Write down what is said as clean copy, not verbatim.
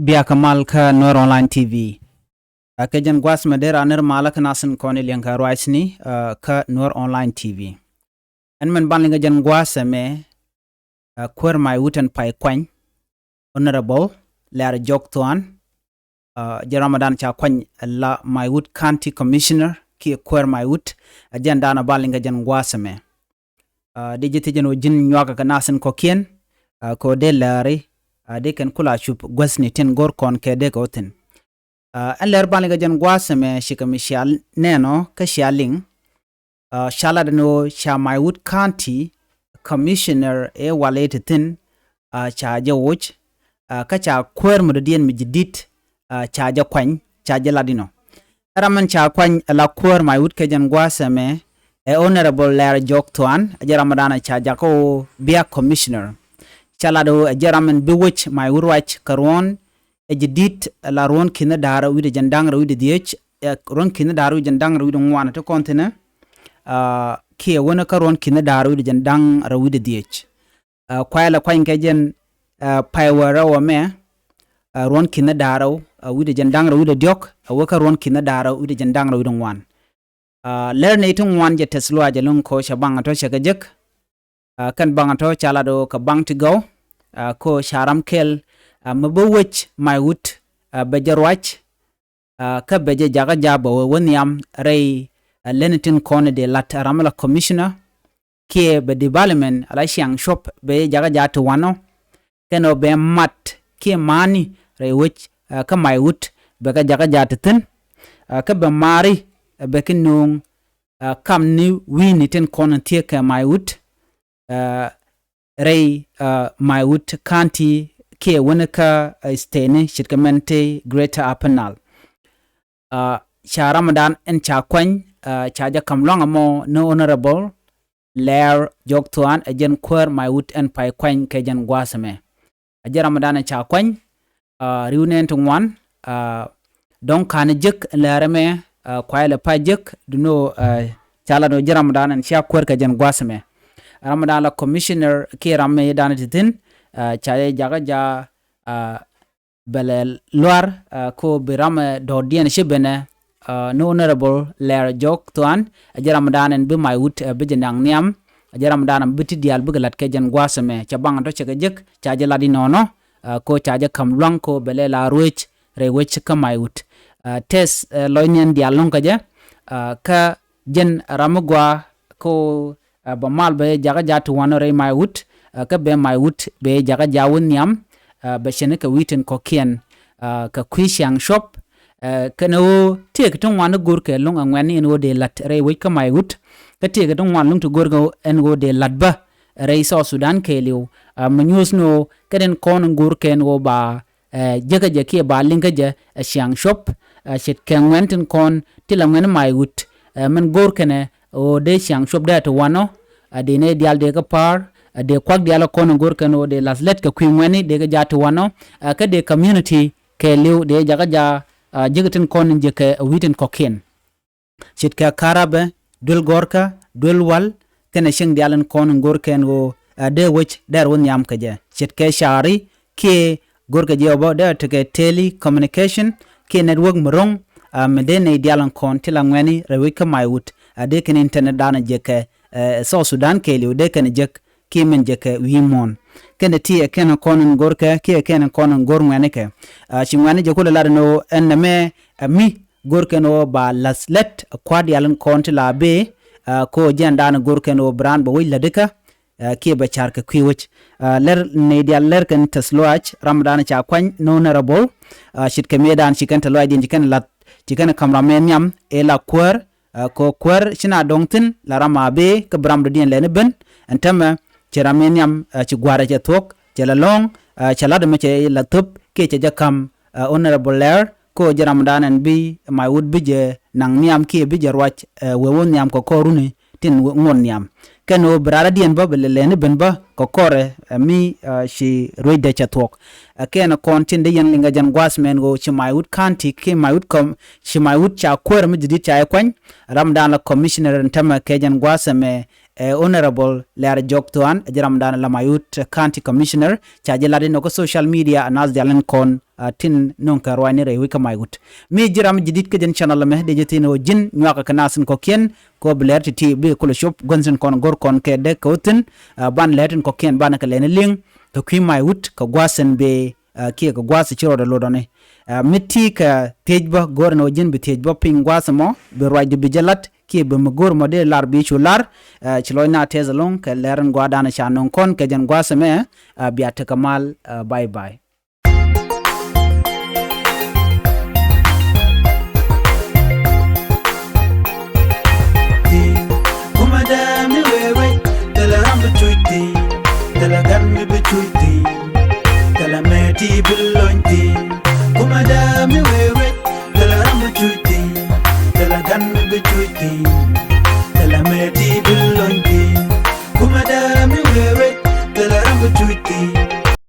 biya kamal ka nuer online TV. Ke jan gwas madera aner malak nasin koni liang ka ni ka nuer online TV. En men banlinga jan gwas me kuäär Maiwut en pai kuany honorable Läär Jock Thoan Ramadan cha kuany la Maiwut County Commissioner ki kuäär Maiwut jan dana banlinga jan gwas me. Dijiti jan ujin nywaga ka nasin kokien ko de Lääri de ken kula chup gwasni tin gor kon ke de gotin an ler baniga jan gwasame shikami shal neno ka shaling shala no cha Maiwut County Commissioner e walete tin cha jawoj ka cha kuäär mudien mijidit cha ja kwany cha ja ladino raman cha kwany la kuäär Maiwut ke jan gwasame e honorable Läär Jock Thoan Ramadana cha jako bia commissioner chalado jaramen bewitch my urwach karon ejidit la ron kina dara wide jandang wide diech ron kina dara wide jandang wide ngwana to kontena ki wona karon kina dara wide jandang wide diech kwala kwain kejen paywara wa me ron kina dara wide jandang wide diok awaka ron kina dara wide jandang wide ngwan learning ngwan je teslo ajalun ko shabanga to shagajek kan bangato chalado ka bang to go ko sharam kel mabawch Maiwut bejarwach ka beje jaga jabo wonyam rey lenitin kone de lat ramala commissioner ke be development ala shang shop be jaga jatu wano keno be mat ke mani rey wich ka Maiwut be ka jaga jatatin ka be mari be kinung kam ni winitin kone tie ka Maiwut rey Maiwut County ke wonaka stene shirkamente Greater Apenal cha Ramadan en cha kwany cha ja kamlong amo no honorable Läär Jock Thoan ajen kuäär Maiwut en pai kwany ke jan gwasame ajen Ramadan en cha kwany riunen tungwan don kan jek larame kwaile pa jek duno chala no Ramadan en cha kuäär ke jan gwasame Ramadan la commissioner ki ramme dana titin chaye jaga ja bele luar ko birame dodien shibene no honorable Läär Jock Thoan Ramadan en be Maiwut be jenang niam Ramadan biti dial bugalat ke jan gwasame chabang to chegejek chaje ladi nono ko chaje kamlong ko bele la ruich rewech ka Maiwut tes loinen dialong kaje ka jen ramugwa ko ba mal be jaga jatu wano rey Maiwut ka be Maiwut be jaga jawun niam be shene ka witen kokien ka kwishang shop ka no tie ka wano gurke long angwani en de lat rey we ka Maiwut ka tie ka wano lung to gurgo en de latba rey so Sudan keliu manyus no kaden kon gurke en ba jaga jaki ba linga ja shang shop shit kan wenten kon tilangen Maiwut man gurke ne o de shang shop da to wano de ne dial de ka par de kwak dial ko no gor kan o de laslet ka kwimweni de ga jatu wano ka de community ke lew de jaga ja jigatin kon je ka witen kokin sit ka karabe dul gorka dul wal kana shing dialan kon gor kan o de wich dar won yam ka je sit ka shari ke gor ka je obo de to ke telecommunication ke network murong de ne dialan kon tilangweni rewi ka Maiwut de kan internet dana je ka so Sudan ke liu de kan jek kimen jek wimon kende tie ken konon gorka ke ken konon gormene ke chimwane je kula ladno enme mi gorka no ba laslet kwadi alan konti la be ko jandana gorka no brand bo willa deka ke ba charka kwiwich ler ne dia ler kan tasloach Ramadan cha kwany no honorable shit ke medan chikan talo idin chikan lat chikan cameraman yam e la kuäär ko kuäär china dongtin la rama be ka bram do dien lene ben antama cherameniam chi gwara che thok chela long chala de che la tup ke che jakam honorable Läär ko Ramadan en bi Maiwut bi je nang niam ke bi je rwach wewon niam ko koruni tin ngon niam keno brara dien ba lene ben ba ko kore mi shi roide che thok keno kontin de yen linga jan gwasmen go chi Maiwut County ke Maiwut kom chi Maiwut cha kuäär mi didi cha kwany Ramadan la commissioner ntama ke jan gwasame Honorable Läär Jock Thoan jaram dan la Maiwut County Commissioner cha jelade no ko social media anas jalen kon tin non ka rwani re wika Maiwut mi jiram jidit ke jen channel me de jetino jin nyaka kanasin ko ken ko bler ti be ko shop gonsen kon gor kon ke de kotin ban letin ko ken ban ka len ling to ki Maiwut ko gwasen be ki ko gwase chiro de lodone mitti ka tejba gor no jin be tejba ping gwasamo be rwadi be jalat ki be magor mode lar bi chular chiloina tezalong ke leren gwadana chanon kon ke jen gwasame biata kamal bye bye. Tala gammi bechuiti, tala meti belonti. Kumada mi wewe, tala rambi chuiti, tala gammi bechuiti.